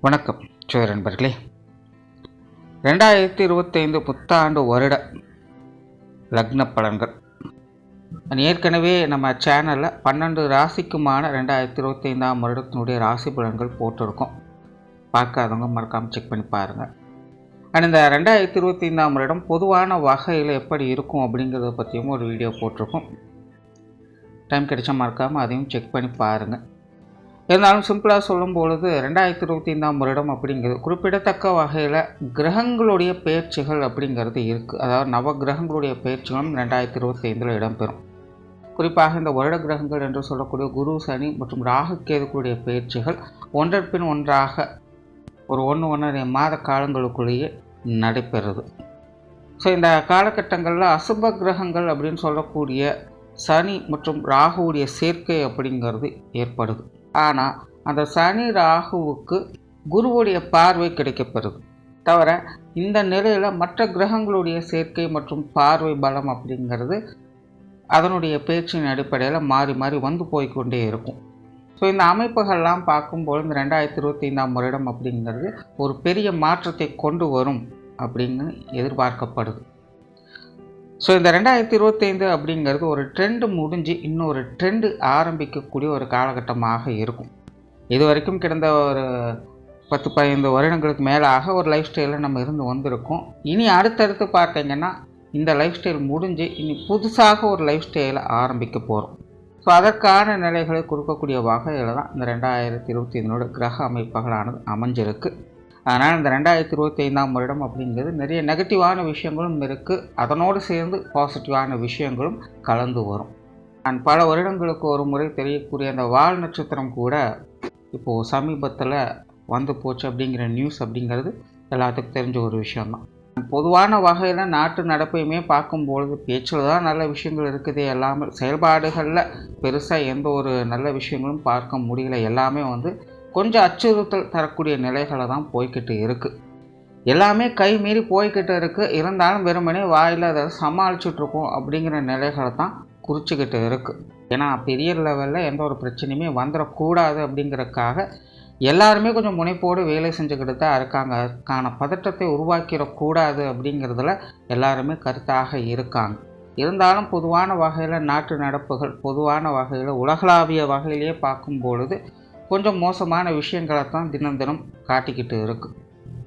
வணக்கம் நண்பர்களே. 2025 புத்தாண்டு வருட லக்ன பலன்கள் ஏற்கனவே நம்ம சேனலில் 12 ராசிக்குமான 2025 வருடத்தினுடைய ராசி பலன்கள் போட்டிருக்கோம். பார்க்காதவங்க மறக்காமல் செக் பண்ணி பாருங்கள். அண்ட் இந்த 2025 வருடம் பொதுவான வகையில் எப்படி இருக்கும் அப்படிங்கிறத பற்றியும் ஒரு வீடியோ போட்டிருக்கோம். டைம் கிடைச்சா மறக்காமல் அதையும் செக் பண்ணி பாருங்கள். இருந்தாலும் சிம்பிளாக சொல்லும் பொழுது 2025 வருடம் அப்படிங்கிறது குறிப்பிடத்தக்க வகையில் கிரகங்களுடைய பயிற்சிகள் அப்படிங்கிறது இருக்குது. அதாவது நவ கிரகங்களுடைய பயிற்சிகளும் 2025 இடம்பெறும். குறிப்பாக இந்த வருட கிரகங்கள் என்று சொல்லக்கூடிய குரு, சனி மற்றும் ராகு கேதுக்களுடைய பயிற்சிகள் ஒன்றன் பின் ஒன்றாக ஒரு 1.5 மாத காலங்களுக்குள்ளேயே நடைபெறுது. ஸோ இந்த காலகட்டங்களில் அசுப கிரகங்கள் அப்படின்னு சொல்லக்கூடிய சனி மற்றும் ராகுவுடைய சேர்க்கை அப்படிங்கிறது ஏற்படுது. ஆனால் அந்த சனி ராகுவுக்கு குருவுடைய பார்வை கிடைக்கப்பெறுது. தவிர இந்த நிலையில் மற்ற கிரகங்களுடைய சேர்க்கை மற்றும் பார்வை பலம் அப்படிங்கிறது அதனுடைய பேச்சின் அடிப்படையில் மாறி மாறி வந்து போய்கொண்டே இருக்கும். ஸோ இந்த அமைப்புகள்லாம் பார்க்கும்போது இந்த 2025 வருடம் அப்படிங்கிறது ஒரு பெரிய மாற்றத்தை கொண்டு வரும் அப்படின்னு எதிர்பார்க்கப்படுது. ஸோ இந்த 2025 அப்படிங்கிறது ஒரு ட்ரெண்டு முடிஞ்சு இன்னொரு ட்ரெண்டு ஆரம்பிக்கக்கூடிய ஒரு காலகட்டமாக இருக்கும். இது வரைக்கும் கிடந்த ஒரு 10-15 வருடங்களுக்கு மேலாக ஒரு லைஃப் ஸ்டைலில் நம்ம இருந்து வந்திருக்கோம். இனி அடுத்தடுத்து பார்த்தீங்கன்னா இந்த லைஃப் ஸ்டைல் முடிஞ்சு இனி புதுசாக ஒரு லைஃப் ஸ்டைலை ஆரம்பிக்க போகிறோம். ஸோ அதற்கான நிலைகளை கொடுக்கக்கூடிய வகையில் தான் இந்த 2025 கிரக அமைப்புகளானது அமைஞ்சிருக்கு. அதனால் இந்த 2025 வருடம் அப்படிங்கிறது நிறைய நெகட்டிவான விஷயங்களும் இருக்குது, அதனோடு சேர்ந்து பாசிட்டிவான விஷயங்களும் கலந்து வரும். நான் பல வருடங்களுக்கு ஒரு முறை தெரியக்கூடிய அந்த வால் நட்சத்திரம் கூட இப்போது சமீபத்தில் வந்து போச்சு அப்படிங்கிற நியூஸ் அப்படிங்கிறது எல்லாத்துக்கும் தெரிஞ்ச ஒரு விஷயம்தான். பொதுவான வகையில் நாட்டு நடப்பையுமே பார்க்கும்பொழுது பேச்சில் தான் நல்ல விஷயங்கள் இருக்குது, எல்லாமே செயல்பாடுகளில் பெருசாக எந்த ஒரு நல்ல விஷயங்களும் பார்க்க முடியல. எல்லாமே கொஞ்சம் அச்சுறுத்தல் தரக்கூடிய நிலைகளை தான் போய்கிட்டு இருக்குது. எல்லாமே கை மீறி போய்கிட்டு இருக்குது. இருந்தாலும் வெறுமனே வாயில் அதை சமாளிச்சுட்ருக்கோம் அப்படிங்கிற நிலைகளை தான் குறிச்சிக்கிட்டு இருக்குது. ஏன்னா பெரிய லெவலில் எந்த ஒரு பிரச்சனையுமே வந்துடக்கூடாது அப்படிங்கிறதுக்காக எல்லாருமே கொஞ்சம் முனைப்போடு வேலை செஞ்சுக்கிட்டு தான் இருக்காங்க. அதுக்கான பதற்றத்தை உருவாக்கிடக்கூடாது அப்படிங்கிறதுல எல்லாருமே கருத்தாக இருக்காங்க. இருந்தாலும் பொதுவான வகையில் நாட்டு நடப்புகள் பொதுவான வகையில் உலகளாவிய வகையிலேயே பார்க்கும் பொழுது கொஞ்சம் மோசமான விஷயங்களை தான் தினம் தினம் காட்டிக்கிட்டு இருக்குது.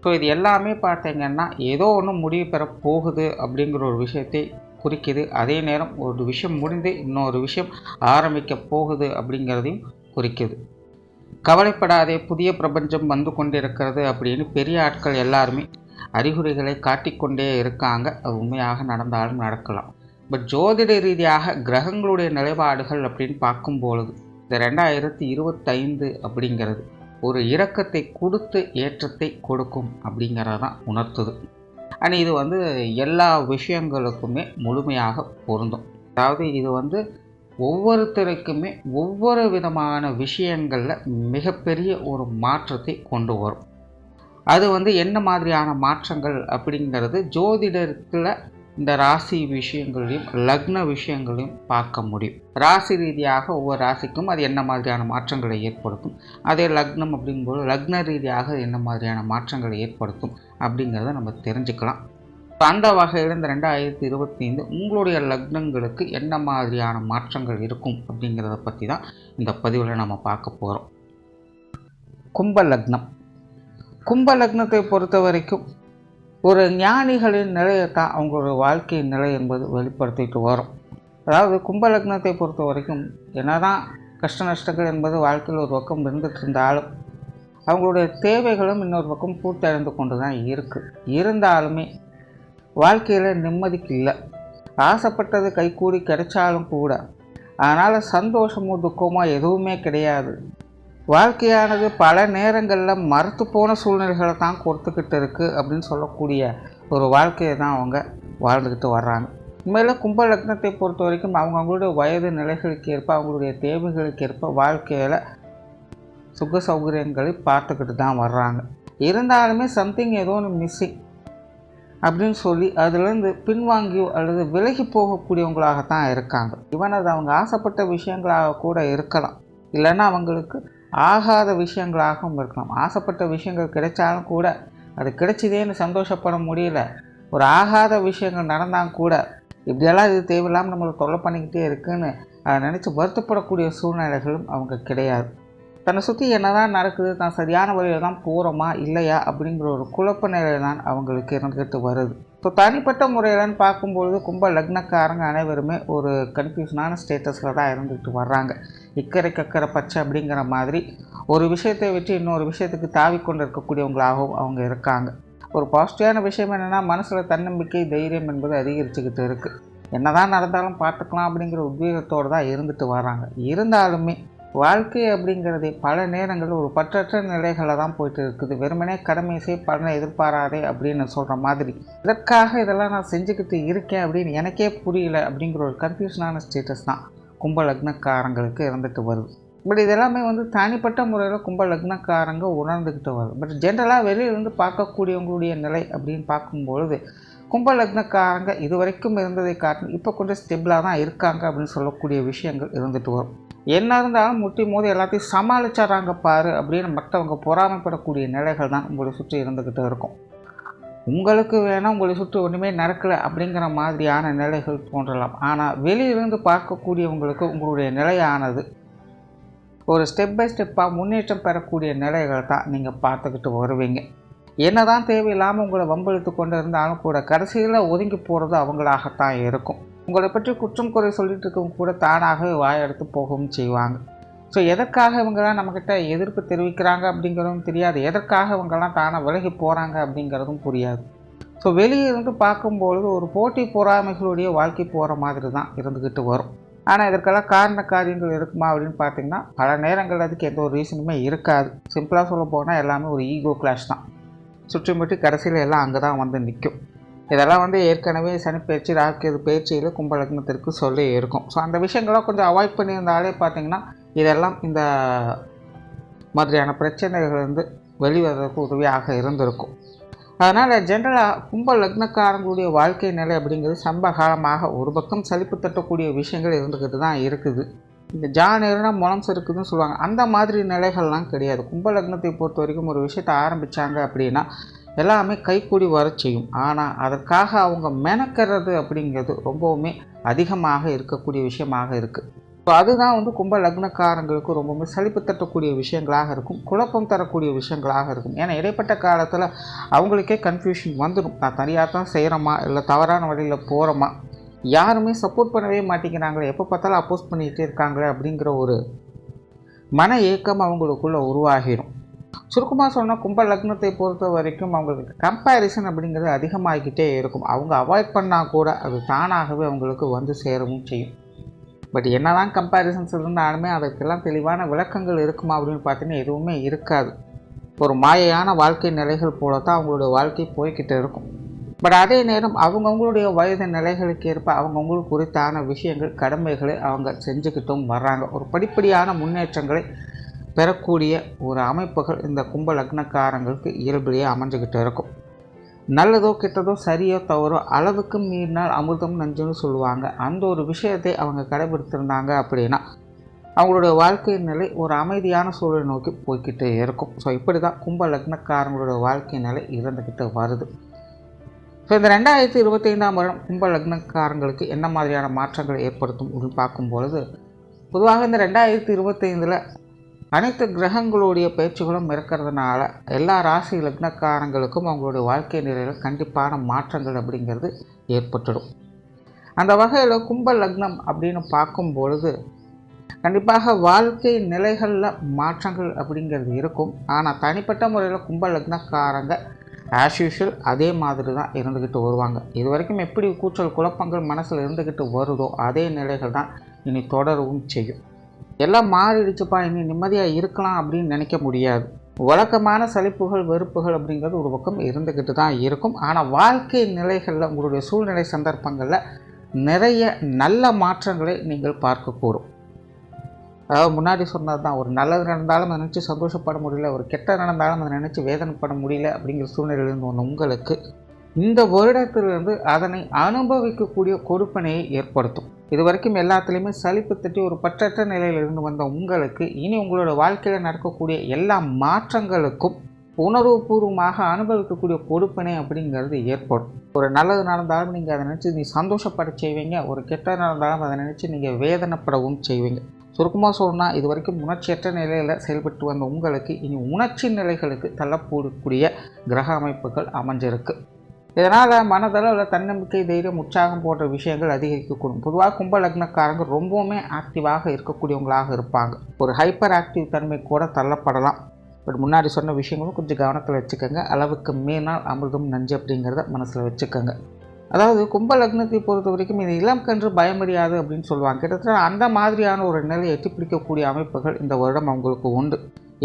ஸோ இது எல்லாமே பார்த்தீங்கன்னா ஏதோ ஒன்று முடிவு பெற போகுது அப்படிங்கிற ஒரு விஷயத்தை குறிக்குது. அதே நேரம் ஒரு விஷயம் முடிந்து இன்னொரு விஷயம் ஆரம்பிக்க போகுது அப்படிங்கிறதையும் குறிக்குது. கவலைப்படாதே, புதிய பிரபஞ்சம் வந்து கொண்டிருக்கிறது அப்படின்னு பெரிய ஆட்கள் எல்லாருமே அறிகுறிகளை காட்டிக்கொண்டே இருக்காங்க. அது உண்மையாக நடந்தாலும் நடக்கலாம். பட் ஜோதிட ரீதியாக கிரகங்களுடைய நிலைப்பாடுகள் அப்படின்னு பார்க்கும்பொழுது இந்த 2025 அப்படிங்கிறது ஒரு இரக்கத்தை கொடுத்து ஏற்றத்தை கொடுக்கும் அப்படிங்கிறதான் உணர்த்துது. ஆனால் இது எல்லா விஷயங்களுக்குமே முழுமையாக பொருந்தும். அதாவது இது ஒவ்வொருத்தருக்குமே ஒவ்வொரு விதமான விஷயங்களில் மிகப்பெரிய ஒரு மாற்றத்தை கொண்டு வரும். அது என்ன மாதிரியான மாற்றங்கள் அப்படிங்கிறது ஜோதிடத்தில் இந்த ராசி விஷயங்களையும் லக்ன விஷயங்களையும் பார்க்க முடியும். ராசி ரீதியாக ஒவ்வொரு ராசிக்கும் அது என்ன மாதிரியான மாற்றங்களை ஏற்படுத்தும், அதே லக்னம் அப்படிங்கும்போது லக்ன ரீதியாக என்ன மாதிரியான மாற்றங்களை ஏற்படுத்தும் அப்படிங்கிறத நம்ம தெரிஞ்சுக்கலாம். அந்த வகையில் இந்த 2025 உங்களுடைய லக்னங்களுக்கு என்ன மாதிரியான மாற்றங்கள் இருக்கும் அப்படிங்கிறத பற்றி தான் இந்த பதிவில் நம்ம பார்க்க போகிறோம். கும்ப லக்னம். கும்ப லக்னத்தை பொறுத்த வரைக்கும் ஒரு ஞானிகளின் நிலையை தான் அவங்களோட வாழ்க்கையின் நிலை என்பது வெளிப்படுத்திட்டு வரும். அதாவது கும்ப லக்னத்தை பொறுத்த வரைக்கும் என்னதான் கஷ்ட நஷ்டங்கள் என்பது வாழ்க்கையில் ஒரு பக்கம் இருந்துட்டு இருந்தாலும் அவங்களுடைய தேவைகளும் இன்னொரு பக்கம் பூர்த்தி அடைந்து கொண்டு தான் இருக்குது. இருந்தாலுமே வாழ்க்கையில் நிம்மதிக்கு இல்லை. ஆசைப்பட்டது கைகூடி கிடைச்சாலும் கூட அதனால் சந்தோஷமோ துக்கமோ எதுவுமே கிடையாது. வாழ்க்கையானது பல நேரங்களில் மறுத்து போன சூழ்நிலைகளை தான் கொடுத்துக்கிட்டு இருக்குது அப்படின்னு சொல்லக்கூடிய ஒரு வாழ்க்கையை தான் அவங்க வாழ்ந்துக்கிட்டு வர்றாங்க. உண்மையில் கும்ப லக்னத்தை பொறுத்த வரைக்கும் அவங்களுடைய வயது நிலைகளுக்கு ஏற்ப அவங்களுடைய தேவைகளுக்கு ஏற்ப வாழ்க்கையில் சுக சௌகரியங்களை பார்த்துக்கிட்டு தான் வர்றாங்க. இருந்தாலுமே சம்திங் ஏதோ ஒன்று மிஸ்ஸிங் அப்படின்னு சொல்லி அதுலேருந்து பின்வாங்கி அல்லது விலகி போகக்கூடியவங்களாகத்தான் இருக்காங்க. ஈவன் அது அவங்க ஆசைப்பட்ட விஷயங்களாக கூட இருக்கலாம். இல்லைன்னா அவங்களுக்கு ஆகாத விஷயங்களாகவும் இருக்கலாம். ஆசைப்பட்ட விஷயங்கள் கிடைச்சாலும் கூட அது கிடைச்சிதேன்னு சந்தோஷப்பட முடியல. ஒரு ஆகாத விஷயங்கள் நடந்தால் கூட இப்படியெல்லாம் இது தேவையில்லாமல் நம்மளை தொல்லை பண்ணிக்கிட்டே இருக்குன்னு அதை நினச்சி வருத்தப்படக்கூடிய சூழ்நிலைகளும் அவங்க கிடையாது. தன்னை சுற்றி என்ன தான் நடக்குது, தான் சரியான வழியில் தான் போகிறோமா இல்லையா அப்படிங்கிற ஒரு குழப்ப நிலை தான் அவங்களுக்கு இருந்துக்கிட்டு வருது. ஸோ தனிப்பட்ட முறையிலன்னு பார்க்கும்பொழுது கும்ப லக்னக்காரங்க அனைவருமே ஒரு கன்ஃபியூஷனான ஸ்டேட்டஸில் தான் இருந்துக்கிட்டு வர்றாங்க. இக்கரை கக்கரை பச்சை அப்படிங்கிற மாதிரி ஒரு விஷயத்தை விட்டு இன்னொரு விஷயத்துக்கு தாவி கொண்டு இருக்கக்கூடியவங்களாகவும் அவங்க இருக்காங்க. ஒரு பாசிட்டிவான விஷயம் என்னென்னா, மனசில் தன்னம்பிக்கை தைரியம் என்பது அதிகரிச்சுக்கிட்டு இருக்குது. என்ன தான் நடந்தாலும் பார்த்துக்கலாம் அப்படிங்கிற உத்வேகத்தோடு தான் இருந்துட்டு வராங்க. இருந்தாலுமே வாழ்க்கை அப்படிங்கிறதே பல நேரங்களில் ஒரு பற்றற்ற நிலைகளில் தான் போயிட்டு இருக்குது. வெறுமனே கடமை செய் பலனை எதிர்பாராதே அப்படின்னு சொல்கிற மாதிரி, இதற்காக இதெல்லாம் நான் செஞ்சுக்கிட்டு இருக்கேன் அப்படின்னு எனக்கே புரியல அப்படிங்கிற ஒரு கன்ஃபியூஷனான ஸ்டேட்டஸ் தான் கும்ப லக்னக்காரங்களுக்கு இருந்துட்டு வருது. பட் இதெல்லாமே தனிப்பட்ட முறையில் கும்ப லக்னக்காரங்க உணர்ந்துக்கிட்டு வருது. பட் ஜென்ரலாக வெளியிலேருந்து பார்க்கக்கூடியவங்களுடைய நிலை அப்படின்னு பார்க்கும்பொழுது கும்ப லக்னக்காரங்க இது வரைக்கும் இருந்ததை காட்டிலும் இப்போ கொஞ்சம் ஸ்டெபிளாக தான் இருக்காங்க அப்படின்னு சொல்லக்கூடிய விஷயங்கள் இருந்துட்டு வரும். என்ன இருந்தாலும் முட்டி மோதி எல்லாத்தையும் சமாளிச்சிட்றாங்க பாரு அப்படின்னு மற்றவங்க பொறாமைப்படக்கூடிய நிலைகள் தான் உங்களை சுற்றி இருந்துக்கிட்டு இருக்கும். உங்களுக்கு வேணால் உங்களை சுற்றி ஒன்றுமே நடக்கலை அப்படிங்கிற மாதிரியான நிலைகள் தோன்றலாம். ஆனால் வெளியிலிருந்து பார்க்கக்கூடியவங்களுக்கு உங்களுடைய நிலையானது ஒரு ஸ்டெப் பை ஸ்டெப்பாக முன்னேற்றம் பெறக்கூடிய நிலைகள் தான் நீங்கள் பார்த்துக்கிட்டு வருவீங்க. என்ன தான் தேவையில்லாமல் உங்களை வம்பிழுத்து கொண்டு இருந்தாலும் கூட கடைசியில் ஒதுங்கி போகிறது அவங்களாகத்தான் இருக்கும். உங்களை பற்றி குற்றம் குறை சொல்லிட்டு இருக்கவங்க கூட தானாகவே வாயெடுத்து போகவும் செய்வாங்க. ஸோ எதற்காக இவங்கெல்லாம் நம்மக்கிட்ட எதிர்ப்பு தெரிவிக்கிறாங்க அப்படிங்கிறதும் தெரியாது, எதற்காக இவங்கெல்லாம் தானாக விலகி போகிறாங்க அப்படிங்கிறதும் புரியாது. ஸோ வெளியே இருந்து பார்க்கும்பொழுது ஒரு போட்டி பொறாமைகளுடைய வாழ்க்கை போகிற மாதிரி தான் இருந்துக்கிட்டு வரும். ஆனால் இதற்கெல்லாம் காரண காரியங்கள் இருக்குமா அப்படின்னு பார்த்தீங்கன்னா பல நேரங்கள் அதுக்கு எந்த ஒரு ரீசனுமே இருக்காது. சிம்பிளாக சொல்ல போனால் எல்லாமே ஒரு ஈகோ கிளாஷ் தான். சுற்றி முற்றி கடைசியில் எல்லாம் அங்கே தான் நிற்கும். இதெல்லாம் ஏற்கனவே சனிப்பயிற்சி ராக்கெது பயிற்சியில் கும்ப லக்னத்திற்கு சொல்லி இருக்கும். ஸோ அந்த விஷயங்கள்லாம் கொஞ்சம் அவாய்ட் பண்ணியிருந்தாலே பார்த்திங்கன்னா இதெல்லாம் இந்த மாதிரியான பிரச்சனைகள் வெளிவரதுக்கு உதவியாக இருந்திருக்கும். அதனால் ஜென்ரலாக கும்ப லக்னக்காரங்களுடைய வாழ்க்கை நிலை அப்படிங்கிறது சம்ப காலமாக ஒரு பக்கம் சலிப்பு தட்டக்கூடிய விஷயங்கள் இருந்துக்கிட்டு தான் இருக்குது. இந்த ஜானேருனா முளம்ஸ் இருக்குதுன்னு சொல்லுவாங்க, அந்த மாதிரி நிலைகள்லாம் கிடையாது. கும்ப லக்னத்தை பொறுத்த வரைக்கும் ஒரு விஷயத்தை ஆரம்பித்தாங்க அப்படின்னா எல்லாமே கைக்கூடி வர செய்யும். ஆனால் அதற்காக அவங்க மெனக்கிறது அப்படிங்கிறது ரொம்பவுமே அதிகமாக இருக்கக்கூடிய விஷயமாக இருக்குது. ஸோ அதுதான் கும்ப லக்னக்காரங்களுக்கு ரொம்பவுமே சலிப்பு தட்டக்கூடிய விஷயங்களாக இருக்கும், குழப்பம் தரக்கூடிய விஷயங்களாக இருக்கும். ஏன்னா இடைப்பட்ட காலத்தில் அவங்களுக்கே கன்ஃபியூஷன் வந்துடும். நான் தனியாக தான் செய்கிறோமா இல்லை தவறான வழியில் போகிறோமா, யாருமே சப்போர்ட் பண்ணவே மாட்டேங்கிறாங்களே, எப்போ பார்த்தாலும் அப்போஸ் பண்ணிகிட்டே இருக்காங்களே அப்படிங்கிற ஒரு மன ஏக்கம் அவங்களுக்குள்ளே உருவாகிடும். சுருக்கமாக சொன்னால் கும்ப லக்னத்தை பொறுத்த வரைக்கும் அவங்களுக்கு கம்பேரிசன் அப்படிங்கிறது அதிகமாகிக்கிட்டே இருக்கும். அவங்க அவாய்ட் பண்ணால் கூட அது தானாகவே அவங்களுக்கு சேரவும் செய்யும். பட் என்ன தான் கம்பேரிசன்ஸ் இருந்தாலுமே அதற்கெல்லாம் தெளிவான விளக்கங்கள் இருக்குமா அப்படின்னு பார்த்தீங்கன்னா எதுவுமே இருக்காது. ஒரு மாயையான வாழ்க்கை நிலைகள் போல தான் அவங்களுடைய வாழ்க்கை போய்கிட்டு இருக்கும். பட் அதே நேரம் அவங்கவுங்களுடைய வயது நிலைகளுக்கு ஏற்ப அவங்கவுங்களுக்கு குறித்தான விஷயங்கள் கடமைகளை அவங்க செஞ்சுக்கிட்டும் வர்றாங்க. ஒரு படிப்படியான முன்னேற்றங்களை பெறக்கூடிய ஒரு அமைப்புகள் இந்த கும்ப லக்னக்காரங்களுக்கு இயல்பிலேயே அமைஞ்சுக்கிட்டு இருக்கும். நல்லதோ கெட்டதோ சரியோ தவறோ அளவுக்கு மீறினால் அமிர்தம் நஞ்சுன்னு சொல்லுவாங்க. அந்த ஒரு விஷயத்தை அவங்க கடைபிடித்திருந்தாங்க அப்படின்னா அவங்களுடைய வாழ்க்கை நிலை ஒரு அமைதியான சூழலை நோக்கி போய்கிட்டே இருக்கும். ஸோ இப்படி தான் கும்ப லக்னக்காரங்களோட வாழ்க்கை நிலை இருந்துக்கிட்டு வருது. ஸோ இந்த 2025ஆம் வருடம் கும்ப லக்னக்காரங்களுக்கு என்ன மாதிரியான மாற்றங்களை ஏற்படுத்தும் அப்படின்னு பார்க்கும்பொழுது பொதுவாக இந்த 2025இல் அனைத்து கிரகங்களுடைய பயிற்சிகளும் இருக்கிறதுனால எல்லா ராசி லக்னக்காரங்களுக்கும் அவங்களுடைய வாழ்க்கை நிலையில் கண்டிப்பான மாற்றங்கள் அப்படிங்கிறது ஏற்பட்டுடும். அந்த வகையில் கும்ப லக்னம் அப்படின்னு பார்க்கும்பொழுது கண்டிப்பாக வாழ்க்கை நிலைகளில் மாற்றங்கள் அப்படிங்கிறது இருக்கும். ஆனால் தனிப்பட்ட முறையில் கும்ப லக்னக்காரங்க ஆஸ் யூஷுவல் அதே மாதிரி தான் இருந்துக்கிட்டு வருவாங்க. இது வரைக்கும் எப்படி கூச்சல் குழப்பங்கள் மனசில் இருந்துக்கிட்டு வருதோ அதே நிலைகள் தான் இனி தொடரவும் செய்யும். எல்லாம் மாறிடுச்சுப்பா இனி நிம்மதியாக இருக்கலாம் அப்படின்னு நினைக்க முடியாது. வழக்கமான சலிப்புகள் வெறுப்புகள் அப்படிங்கிறது ஒரு பக்கம் இருந்துக்கிட்டு தான் இருக்கும். ஆனால் வாழ்க்கை நிலைகளில் உங்களுடைய சூழ்நிலை சந்தர்ப்பங்களில் நிறைய நல்ல மாற்றங்களை நீங்கள் பார்க்கக்கூடும். அதாவது முன்னாடி சொன்னது தான், ஒரு நல்லது நடந்தாலும் அதை நினச்சி சந்தோஷப்பட முடியல, ஒரு கெட்ட நடந்தாலும் அதை நினச்சி வேதனைப்பட முடியல அப்படிங்கிற சூழ்நிலையிலிருந்து ஒன்று உங்களுக்கு இந்த வருடத்திலிருந்து அதனை அனுபவிக்கக்கூடிய கொடுப்பனையை ஏற்படுத்தும். இது வரைக்கும் எல்லாத்துலேயுமே சலிப்பு தட்டி ஒரு பற்றற்ற நிலையில் இருந்து வந்த உங்களுக்கு இனி உங்களோட வாழ்க்கையில் நடக்கக்கூடிய எல்லா மாற்றங்களுக்கும் உணர்வுபூர்வமாக அனுபவிக்கக்கூடிய பொறுப்பினை அப்படிங்கிறது ஏற்படும். ஒரு நல்லது நடந்தாலும் நீங்கள் அதை நினச்சி சந்தோஷப்பட செய்வீங்க, ஒரு கெட்டது நடந்தாலும் அதை நினச்சி நீங்கள் வேதனைப்படவும் செய்வீங்க. சுருக்கமாக சொல்லணும்னா இது வரைக்கும் உணர்ச்சியற்ற நிலையில் செயல்பட்டு வந்த உங்களுக்கு இனி உணர்ச்சி நிலைகளுக்கு தள்ளப்படக்கூடிய கிரக அமைப்புகள் அமைஞ்சிருக்கு. இதனால் மனதளவில் தன்னம்பிக்கை, தைரியம், உற்சாகம் போன்ற விஷயங்கள் அதிகரிக்கக்கூடும். பொதுவாக கும்ப லக்னக்காரங்க ரொம்பவுமே ஆக்டிவாக இருக்கக்கூடியவங்களாக இருப்பாங்க. ஒரு ஹைப்பர் ஆக்டிவ் தன்மை கூட தள்ளப்படலாம். பட் முன்னாடி சொன்ன விஷயங்களும் கொஞ்சம் கவனத்தில் வச்சுக்கோங்க. அளவுக்கு மீறினால் அமிர்தம் நஞ்சு அப்படிங்கிறத மனசில் வச்சுக்கோங்க. அதாவது கும்ப லக்னத்தை பொறுத்த வரைக்கும் இது இளம் கன்று பயமறியாது அப்படின்னு சொல்லுவாங்க. கிட்டத்தட்ட அந்த மாதிரியான ஒரு நிலையை எட்டி பிடிக்கக்கூடிய அமைப்புகள் இந்த வருடம் அவங்களுக்கு உண்டு.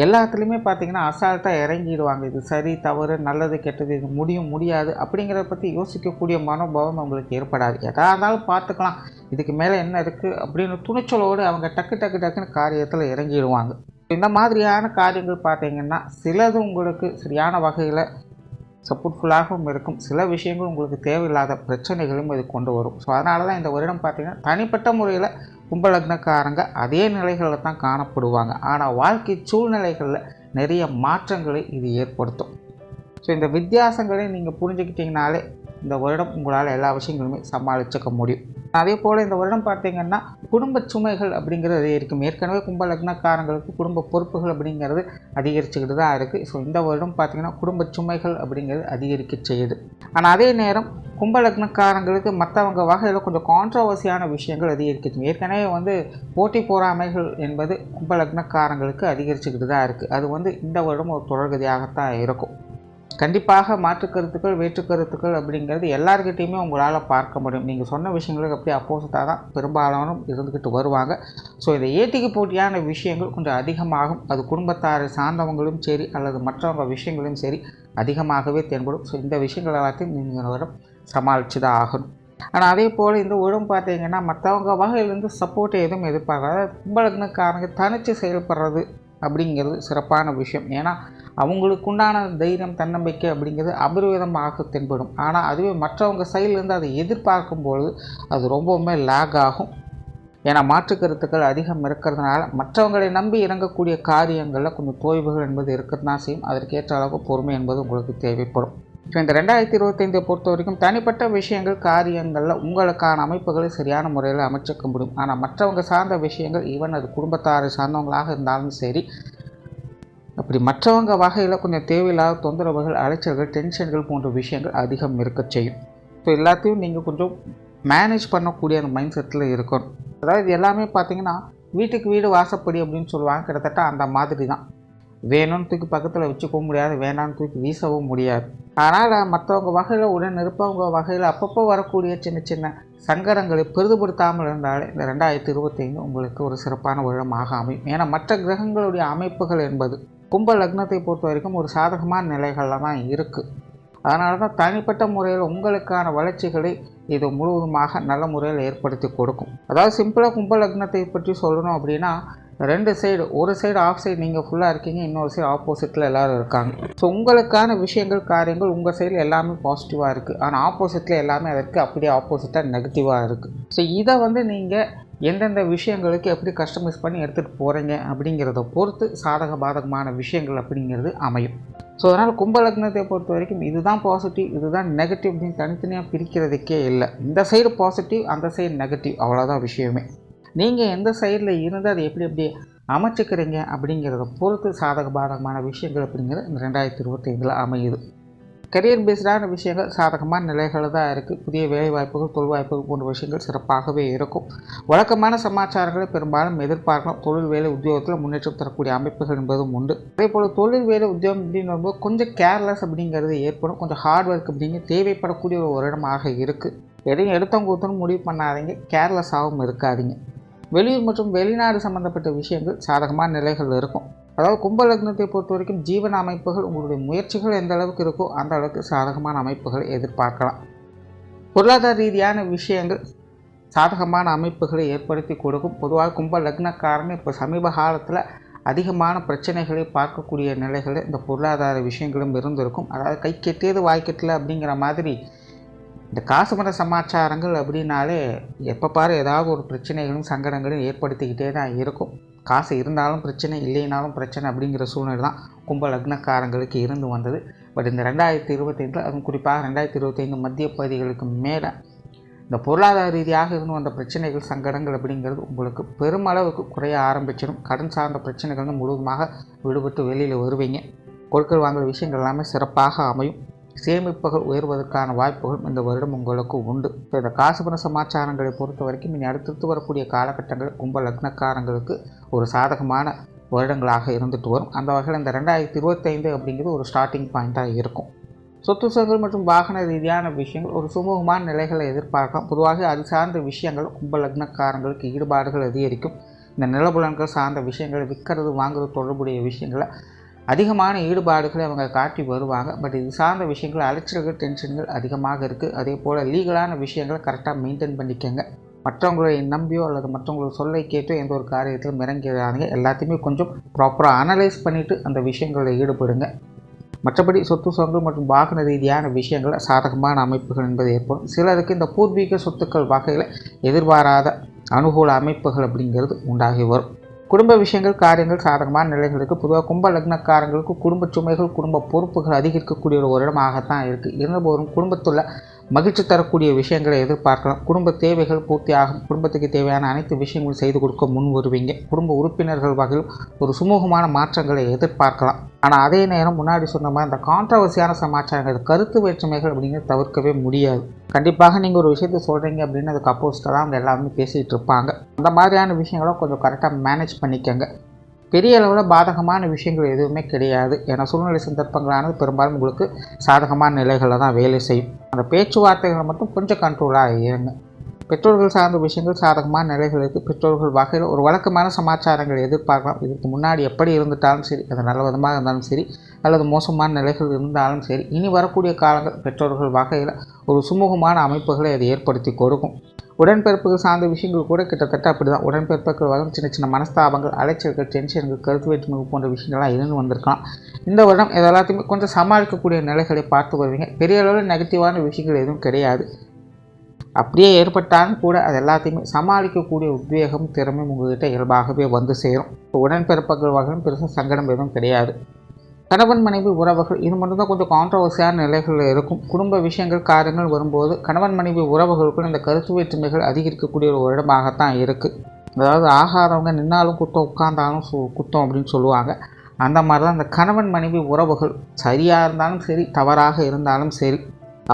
எல்லாத்துலேயுமே பார்த்திங்கன்னா அசால்ட்டாக இறங்கிடுவாங்க. இது சரி தவறு, நல்லது கெட்டது, இது முடியும் முடியாது அப்படிங்கிறத பற்றி யோசிக்கக்கூடிய மனோபாவம் அவங்களுக்கு ஏற்படாது. எதாக இருந்தாலும் பார்த்துக்கலாம், இதுக்கு மேலே என்ன இருக்குது அப்படின்னு துணிச்சலோடு அவங்க டக்குன்னு காரியத்தில் இறங்கிடுவாங்க. இந்த மாதிரியான காரியங்கள் பார்த்திங்கன்னா சிலது உங்களுக்கு சரியான வகையில் சப்போர்ட்ஃபுல்லாகவும் இருக்கும், சில விஷயங்கள் உங்களுக்கு தேவையில்லாத பிரச்சனைகளும் இது கொண்டு வரும். ஸோ அதனால தான் இந்த வருடம் பார்த்திங்கன்னா தனிப்பட்ட முறையில் கும்ப லக்னக்காரங்க அதே நிலைகளில் தான் காணப்படுவாங்க. ஆனால் வாழ்க்கை சூழ்நிலைகளில் நிறைய மாற்றங்களை இது ஏற்படுத்தும். ஸோ இந்த வித்தியாசங்களை நீங்கள் புரிஞ்சுக்கிட்டிங்கனாலே இந்த வருடம் உங்களால் எல்லா விஷயங்களுமே சமாளிச்சுக்க முடியும். அதே போல் இந்த வருடம் பார்த்திங்கன்னா குடும்ப சுமைகள் அப்படிங்கிறது அதிகரிக்கும். ஏற்கனவே கும்ப லக்னக்காரங்களுக்கு குடும்ப பொறுப்புகள் அப்படிங்கிறது அதிகரிச்சுக்கிட்டு தான் இருக்குது. ஸோ இந்த வருடம் பார்த்திங்கன்னா குடும்ப சுமைகள் அப்படிங்கிறது அதிகரிக்க செய்யுது. ஆனால் அதே நேரம் கும்ப லக்னக்காரங்களுக்கு மற்றவங்க வகையில் கொஞ்சம் கான்ட்ரவர்சியான விஷயங்கள் அதிகரிக்குது. ஏற்கனவே போட்டி பொறாமைகள் என்பது கும்ப லக்னக்காரங்களுக்கு அதிகரிச்சுக்கிட்டு தான் இருக்குது. அது இந்த வருடம் ஒரு தொடர்கதியாகத்தான் இருக்கும். கண்டிப்பாக மாற்றுக்கருத்துக்கள், வேற்றுக்கருத்துக்கள் அப்படிங்கிறது எல்லாருக்கிட்டையுமே உங்களால் பார்க்க முடியும். நீங்கள் சொன்ன விஷயங்களுக்கு அப்படியே அப்போசிட்டாக தான் பெரும்பாலானும் இருந்துக்கிட்டு வருவாங்க. ஸோ இந்த ஏட்டிக்கு போட்டியான விஷயங்கள் கொஞ்சம் அதிகமாகும். அது குடும்பத்தாரை சார்ந்தவங்களும் சரி அல்லது மற்றவங்க விஷயங்களும் சரி அதிகமாகவே தென்படும். ஸோ இந்த விஷயங்கள் எல்லாத்தையும் நீங்கள் சமாளித்து தான் ஆகணும். ஆனால் அதே போல் இந்த உடம்பு பார்த்தீங்கன்னா மற்றவங்க வகையிலேருந்து சப்போர்ட் எதுவும் எதிர்பார்க்காது. அதாவது கும்ப லக்னக்காரங்க தனித்து செயல்படுறது அப்படிங்கிறது சிறப்பான விஷயம். ஏன்னா அவங்களுக்கு உண்டான தைரியம், தன்னம்பிக்கை அப்படிங்கிறது அபரிவிதமாக தென்படும். ஆனால் அதுவே மற்றவங்க சைட்லேருந்து அதை எதிர்பார்க்கும்பொழுது அது ரொம்பவுமே லேக் ஆகும். ஏன்னா மாற்று கருத்துக்கள் அதிகம் இருக்கிறதுனால மற்றவங்களை நம்பி இறங்கக்கூடிய காரியங்களில் கொஞ்சம் தோய்வுகள் என்பது இருக்கிறது தான் செய்யும். அதற்கேற்ற அளவுக்கு பொறுமை என்பது உங்களுக்கு தேவைப்படும். ஸோ இந்த 2025 பொறுத்த வரைக்கும் தனிப்பட்ட விஷயங்கள், காரியங்களில் உங்களுக்கான அமைப்புகளை சரியான முறையில் அமைச்சிக்க முடியும். ஆனால் மற்றவங்க சார்ந்த விஷயங்கள், ஈவன் அது குடும்பத்தாரை சார்ந்தவங்களாக இருந்தாலும் சரி, அப்படி மற்றவங்க வகையில் கொஞ்சம் தேவையில்லாத தொந்தரவுகள், அலைச்சல்கள், டென்ஷன்கள் போன்ற விஷயங்கள் அதிகம் இருக்க செய்யும். ஸோ எல்லாத்தையும் நீங்கள் கொஞ்சம் மேனேஜ் பண்ணக்கூடிய அந்த மைண்ட் செட்டில் இருக்கணும். அதாவது இது எல்லாமே பார்த்திங்கன்னா வீட்டுக்கு வீடு வாசப்படி அப்படின்னு சொல்லுவாங்க. கிட்டத்தட்ட அந்த மாதிரி தான். வேணும்னு தூக்கி பக்கத்தில் வச்சுக்கவும் முடியாது, வேணான்னு தூக்கி வீசவும் முடியாது. ஆனால் மற்றவங்க வகையில் உடன் இருப்பவங்க வகையில் அப்பப்போ வரக்கூடிய சின்ன சின்ன சங்கடங்களை பெரிதுபடுத்தாமல் இருந்தாலே இந்த 2025 உங்களுக்கு ஒரு சிறப்பான வருடமாக அமையும். ஏன்னா மற்ற கிரகங்களுடைய அமைப்புகள் என்பது கும்ப லக்னத்தை பொறுத்த வரைக்கும் ஒரு சாதகமான நிலைகளில் தான் இருக்குது. அதனால தான் தனிப்பட்ட முறையில் உங்களுக்கான வளர்ச்சிகளை இது முழுவதுமாக நல்ல முறையில் ஏற்படுத்தி கொடுக்கும். அதாவது சிம்பிளாக கும்ப லக்னத்தை பற்றி சொல்லணும் அப்படின்னா 2 சைடு, ஒரு சைடு ஆஃப் சைடு நீங்கள் ஃபுல்லாக இருக்கீங்க, இன்னொரு சைடு ஆப்போசிட்டில் எல்லோரும் இருக்காங்க. ஸோ உங்களுக்கான விஷயங்கள், காரியங்கள் உங்கள் சைடில் எல்லாமே பாசிட்டிவாக இருக்குது. ஆனால் ஆப்போசிட்டில் எல்லாமே அதற்கு அப்படியே ஆப்போசிட்டாக நெகட்டிவாக இருக்குது. ஸோ இதை நீங்கள் எந்தெந்த விஷயங்களுக்கு எப்படி கஸ்டமைஸ் பண்ணி எடுத்துகிட்டு போகிறீங்க அப்படிங்கிறத பொறுத்து சாதக பாதகமான விஷயங்கள் அப்படிங்கிறது அமையும். ஸோ அதனால் கும்ப லக்னத்தை பொறுத்த வரைக்கும் இதுதான் பாசிட்டிவ், இதுதான் நெகட்டிவ் அப்படின்னு தனித்தனியாக பிரிக்கிறதுக்கே இல்லை. இந்த சைடு பாசிட்டிவ், அந்த சைடு நெகட்டிவ், அவ்வளோதான் விஷயமே. நீங்கள் எந்த சைடில் இருந்து அதை எப்படி அமைச்சிக்கிறீங்க அப்படிங்கிறத பொறுத்து சாதக பாதகமான விஷயங்கள் அப்படிங்கிறது இந்த 2025 அமையுது. கரியர் பேஸ்டான விஷயங்கள் சாதகமான நிலைகளில் தான் இருக்குது. புதிய வேலைவாய்ப்புகள், தொழில் வாய்ப்புகள் போன்ற விஷயங்கள் சிறப்பாகவே இருக்கும். வழக்கமான சமாச்சாரங்களை பெரும்பாலும் எதிர்பார்க்கலாம். தொழில், வேலை, உத்தியோகத்தில் முன்னேற்றம் தரக்கூடிய அமைப்புகள் என்பதும் உண்டு. அதே போல் தொழில், வேலை, உத்தியோகம் அப்படின்னு வரும்போது கொஞ்சம் கேர்லெஸ் அப்படிங்கிறது ஏற்படும். கொஞ்சம் ஹார்ட் ஒர்க் அப்படிங்க தேவைப்படக்கூடிய ஒரு வருடமாக இருக்குது. எதையும் எடுத்தவங்க ஊற்றணும் முடிவு பண்ணாதீங்க, கேர்லெஸ்ஸாகவும் இருக்காதீங்க. வெளியூர் மற்றும் வெளிநாடு சம்பந்தப்பட்ட விஷயங்கள் சாதகமான நிலைகள் இருக்கும். அதாவது கும்ப லக்னத்தை பொறுத்த வரைக்கும் ஜீவன அமைப்புகள், உங்களுடைய முயற்சிகள் எந்த அளவுக்கு இருக்கோ அந்த அளவுக்கு சாதகமான அமைப்புகளை எதிர்பார்க்கலாம். பொருளாதார ரீதியான விஷயங்கள் சாதகமான அமைப்புகளை ஏற்படுத்தி கொடுக்கும். பொதுவாக கும்ப லக்னக்காரங்க இப்போ சமீப காலத்தில் அதிகமான பிரச்சனைகளை பார்க்கக்கூடிய நிலைகளில் இந்த பொருளாதார விஷயங்களும் இருந்திருக்கும். அதாவது கை கெட்டியது வாய் கெட்டல அப்படிங்கிற மாதிரி இந்த காசு பண சமாச்சாரங்கள் அப்படின்னாலே எப்போ பாரு ஏதாவது ஒரு பிரச்சனைகளும் சங்கடங்களும் ஏற்படுத்திக்கிட்டே தான் இருக்கும். காசு இருந்தாலும் பிரச்சனை, இல்லைனாலும் பிரச்சனை அப்படிங்கிற சூழ்நிலை தான் கும்ப லக்னக்காரங்களுக்கு இருந்து வந்தது. பட் இந்த 2025 அதுவும் குறிப்பாக 2025 மத்திய பகுதிகளுக்கு மேலே இந்த பொருளாதார ரீதியாக இருந்து வந்த பிரச்சனைகள் சங்கடங்கள் அப்படிங்கிறது உங்களுக்கு பெருமளவுக்கு குறைய ஆரம்பிச்சிடும். கடன் சார்ந்த பிரச்சனைகள் முழுவதுமாக விடுபட்டு வெளியில் வருவீங்க. கொடுக்கல் வாங்குகிற விஷயங்கள் எல்லாமே சிறப்பாக அமையும். சேமிப்புகள் உயர்வதற்கான வாய்ப்புகளும் இந்த வருடம் உங்களுக்கு உண்டு. இப்போ இந்த காசு பண சமாச்சாரங்களை பொறுத்த வரைக்கும் இனி அடுத்தடுத்து வரக்கூடிய காலகட்டங்கள் கும்ப லக்னக்காரங்களுக்கு ஒரு சாதகமான வருடங்களாக இருந்துட்டு வரும். அந்த வகையில் இந்த 2025 அப்படிங்கிறது ஒரு ஸ்டார்டிங் பாயிண்ட்டாக இருக்கும். சொத்து சுகங்கள் மற்றும் வாகன ரீதியான விஷயங்கள் ஒரு சுமூகமான நிலைகளை எதிர்பார்க்கலாம். பொதுவாக அது சார்ந்த விஷயங்கள் கும்ப லக்னக்காரங்களுக்கு ஈடுபாடுகள் அதிகரிக்கும். இந்த நிலபுலன்கள் சார்ந்த விஷயங்களை விற்கிறது வாங்குறது தொடர்புடைய விஷயங்களை அதிகமான ஈடுபாடுகளை அவங்க காட்டி வருவாங்க. பட் இது சார்ந்த விஷயங்கள் அலைச்சல்கள் டென்ஷன்கள் அதிகமாக இருக்குது. அதே போல் லீகலான விஷயங்களை கரெக்டாக மெயின்டைன் பண்ணிக்கங்க. மற்றவங்களை நம்பியோ அல்லது மற்றவங்களோட சொல்லை கேட்டோ எந்த ஒரு காரியத்திலும் இறங்கிறாங்க. எல்லாத்தையுமே கொஞ்சம் ப்ராப்பராக அனலைஸ் பண்ணிவிட்டு அந்த விஷயங்களில் ஈடுபடுங்க. மற்றபடி சொத்து சுகங்கள் மற்றும் வாகன ரீதியான விஷயங்கள சாதகமான அமைப்புகள் என்பது ஏற்படும். சிலருக்கு இந்த பூர்வீக சொத்துக்கள் வகையில் எதிர்பாராத அனுகூல அமைப்புகள் அப்படிங்கிறது உண்டாகி வரும். குடும்ப விஷயங்கள் காரியங்கள் சாதகமான நிலைகளுக்கு பொதுவாக கும்ப லக்னக்காரங்களுக்கு குடும்ப சுமைகள் குடும்ப பொறுப்புகள் அதிகரிக்கக்கூடிய ஒரு வருடமாகத்தான் இருக்குது. இருந்தபோதும் குடும்பத்தில் மகிழ்ச்சி தரக்கூடிய விஷயங்களை எதிர்பார்க்கலாம். குடும்ப தேவைகள் பூர்த்தியாகும். குடும்பத்துக்கு தேவையான அனைத்து விஷயங்களும் செய்து கொடுக்க முன் வருவீங்க. குடும்ப உறுப்பினர்கள் வகையில் ஒரு சுமூகமான மாற்றங்களை எதிர்பார்க்கலாம். ஆனால் அதே நேரம் முன்னாடி சொன்ன மாதிரி இந்த கான்ட்ரவர்சியான சமாச்சாரங்கள் கருத்து வேற்றுமைகள் அப்படிங்கிறது தவிர்க்கவே முடியாது. கண்டிப்பாக நீங்கள் ஒரு விஷயத்தை சொல்கிறீங்க அப்படின்னு அதுக்கு அப்போசிட்டாக தான் அவங்க எல்லாருமே பேசிகிட்டு இருப்பாங்க. அந்த மாதிரியான விஷயங்களும் கொஞ்சம் கரெக்டாக மேனேஜ் பண்ணிக்கங்க. பெரிய அளவில் பாதகமான விஷயங்கள் எதுவுமே கிடையாது. ஏன்னா சூழ்நிலை சந்தர்ப்பங்களானது பெரும்பாலும் உங்களுக்கு சாதகமான நிலைகளில் தான் வேலை செய்யும். அந்த பேச்சுவார்த்தைகளை மட்டும் கொஞ்சம் கண்ட்ரோலாக இருங்க. பெற்றோர்கள் சார்ந்த விஷயங்கள் சாதகமான நிலைகளுக்கு பெற்றோர்கள் வகையில் ஒரு வழக்கமான சமாச்சாரங்கள் எதிர்பார்க்கலாம். இதுக்கு முன்னாடி எப்படி இருந்துட்டாலும் சரி, அது நல்ல விதமாக இருந்தாலும் சரி அல்லது மோசமான நிலைகள் இருந்தாலும் சரி, இனி வரக்கூடிய காலங்கள் பெற்றோர்கள் வகையில் ஒரு சுமூகமான அமைப்புகளை அது ஏற்படுத்தி கொடுக்கும். உடன்பிறப்புகள் சார்ந்த விஷயங்கள் கூட கிட்டத்தட்ட அப்படி தான். உடன்பிறப்புகள் வகையில் சின்ன சின்ன மனஸ்தாபங்கள் அலைச்சல்கள் டென்ஷன்கள் கருத்து வேற்றுமை போன்ற விஷயங்கள்லாம் இருந்து வந்திருக்கலாம். இந்த வருடம் இது எல்லாத்தையுமே கொஞ்சம் சமாளிக்கக்கூடிய நிலைகளை பார்த்து வருவீங்க. பெரிய அளவில் நெகட்டிவான விஷயங்கள் எதுவும் கிடையாது. அப்படியே ஏற்பட்டாலும் கூட அது எல்லாத்தையுமே சமாளிக்கக்கூடிய உத்வேகம் திறமையும் உங்கள்கிட்ட இயல்பாகவே வந்து சேரும். இப்போ உடன்பிறப்புகள் வகையும் பெருசாக சங்கடம் எதுவும் கிடையாது. கணவன் மனைவி உறவுகள் இது மட்டும்தான் கொஞ்சம் கான்ட்ரவர்சியான நிலைகளில் இருக்கும். குடும்ப விஷயங்கள் காரியங்கள் வரும்போது கணவன் மனைவி உறவுகளுக்குள் இந்த கருத்து வேற்றுமைகள் அதிகரிக்கக்கூடிய ஒரு வருடமாகத்தான் இருக்குது. அதாவது ஆகாதவங்க நின்னாலும் குத்தம் உட்கார்ந்தாலும் குத்தம் அப்படின்னு சொல்லுவாங்க. அந்த மாதிரி தான் இந்த கணவன் மனைவி உறவுகள் சரியாக இருந்தாலும் சரி தவறாக இருந்தாலும் சரி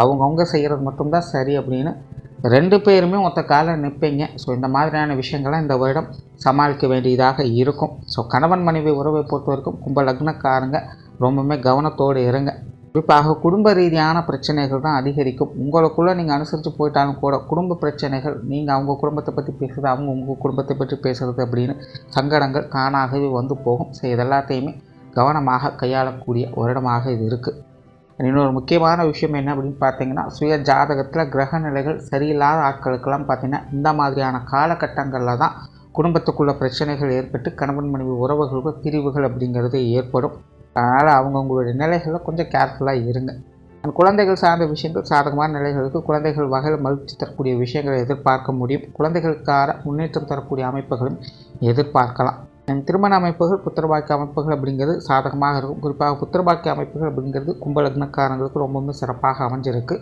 அவங்கவுங்க செய்கிறது மட்டும்தான் சரி அப்படின்னு 2 பேருமே ஒத்த காலில் நிற்பீங்க. ஸோ இந்த மாதிரியான விஷயங்கள்லாம் இந்த வருடம் சமாளிக்க வேண்டியதாக இருக்கும். ஸோ கணவன் மனைவி உறவை பொறுத்த வரைக்கும் கும்ப லக்னக்காரங்க ரொம்பவுமே கவனத்தோடு இருங்க. குறிப்பாக குடும்ப ரீதியான பிரச்சனைகள் தான் அதிகரிக்கும். உங்களுக்குள்ளே நீங்கள் அனுசரித்து போயிட்டாலும் கூட குடும்ப பிரச்சனைகள் நீங்கள் அவங்க குடும்பத்தை பற்றி பேசுகிறது அவங்க உங்கள் குடும்பத்தை பற்றி பேசுகிறது அப்படின்னு சங்கடங்கள் தானாகவே வந்து போகும். ஸோ இதெல்லாத்தையுமே கவனமாக கையாளக்கூடிய வருடமாக இது இருக்குது. இன்னொரு முக்கியமான விஷயம் என்ன அப்படின்னு பார்த்தீங்கன்னா சுய ஜாதகத்தில் கிரக நிலைகள் சரியில்லாத ஆட்களுக்கெல்லாம் பார்த்திங்கன்னா இந்த மாதிரியான காலகட்டங்களில் தான் குடும்பத்துக்குள்ள பிரச்சனைகள் ஏற்பட்டு கணவன் மனைவி உறவுகளுக்கு பிரிவுகள் அப்படிங்கிறது ஏற்படும். அதனால் அவங்கவுங்களுடைய நிலைகளில் கொஞ்சம் கேர்ஃபுல்லாக இருங்க. குழந்தைகள் சார்ந்த விஷயங்கள் சாதகமான நிலைகளுக்கு குழந்தைகள் வகையில் மகிழ்ச்சி தரக்கூடிய விஷயங்களை எதிர்பார்க்க முடியும். குழந்தைகளுக்கான முன்னேற்றம் தரக்கூடிய அமைப்புகளும் எதிர்பார்க்கலாம். திருமண அமைப்புகள் புத்திரபாக்கிய அமைப்புகள் அப்படிங்கிறது சாதகமாக இருக்கும். குறிப்பாக புத்திரபாக்கிய அமைப்புகள் அப்படிங்கிறது கும்ப லக்னக்காரங்களுக்கு ரொம்பவுமே சிறப்பாக அமைஞ்சிருக்கு.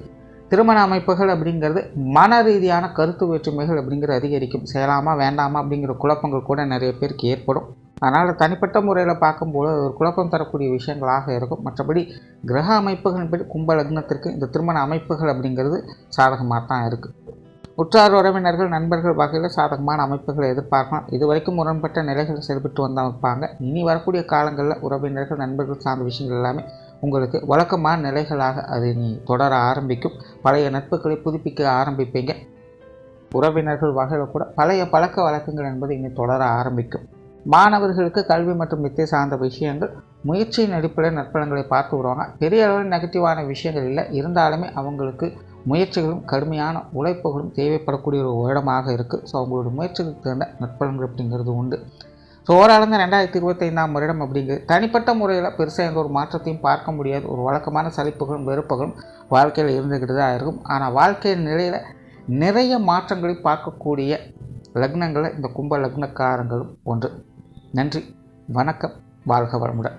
திருமண அமைப்புகள் அப்படிங்கிறது மன ரீதியான கருத்து வேற்றுமைகள் அப்படிங்கிறது அதிகரிக்கும். செய்யலாமா வேண்டாமா அப்படிங்கிற குழப்பங்கள் கூட நிறைய பேருக்கு ஏற்படும். அதனால் தனிப்பட்ட முறையில் பார்க்கும்போது ஒரு குழப்பம் தரக்கூடிய விஷயங்களாக இருக்கும். மற்றபடி கிரக அமைப்புகளின்படி கும்ப லக்னத்திற்கு இந்த திருமண அமைப்புகள் அப்படிங்கிறது சாதகமாக தான் இருக்குது. உற்றார் உறவினர்கள் நண்பர்கள் வகையில் சாதகமான அமைப்புகளை எதிர்பார்க்கலாம். இதுவரைக்கும் முரண்பட்ட நிலைகள் செயல்பட்டு வந்திருப்பாங்க. இனி வரக்கூடிய காலங்களில் உறவினர்கள் நண்பர்கள் சார்ந்த விஷயங்கள் எல்லாமே உங்களுக்கு வழக்கமான நிலைகளாக அது நீ தொடர ஆரம்பிக்கும். பழைய நட்புகளை புதுப்பிக்க ஆரம்பிப்பீங்க. உறவினர்கள் வகையில் கூட பழைய பழக்க வழக்கங்கள் என்பது இனி தொடர ஆரம்பிக்கும். மாணவர்களுக்கு கல்வி மற்றும் வித்தை சார்ந்த விஷயங்கள் முயற்சியின் அடிப்படையில் நற்பலன்களை பார்த்து வருவாங்க. பெரிய அளவில் நெகட்டிவான விஷயங்கள் இல்லை. இருந்தாலுமே அவங்களுக்கு முயற்சிகளும் கடுமையான உழைப்புகளும் தேவைப்படக்கூடிய ஒரு வருடமாக இருக்குது. ஸோ அவங்களோட முயற்சிகளுக்கு தகுந்த நற்பலன்கள் அப்படிங்கிறது உண்டு. ஸோ ஓரளவுங்க 2025ஆம் வருடம் அப்படிங்கிறது தனிப்பட்ட முறையில் பெருசாக எந்த ஒரு மாற்றத்தையும் பார்க்க முடியாது. ஒரு வழக்கமான சலிப்புகளும் வெறுப்புகளும் வாழ்க்கையில் இருந்துக்கிட்டு தான் இருக்கும். ஆனால் வாழ்க்கை நிலையில் நிறைய மாற்றங்களை பார்க்கக்கூடிய லக்னங்களில் இந்த கும்ப லக்னக்காரங்களும் ஒன்று. நன்றி, வணக்கம், வாழ்க வளமுடன்.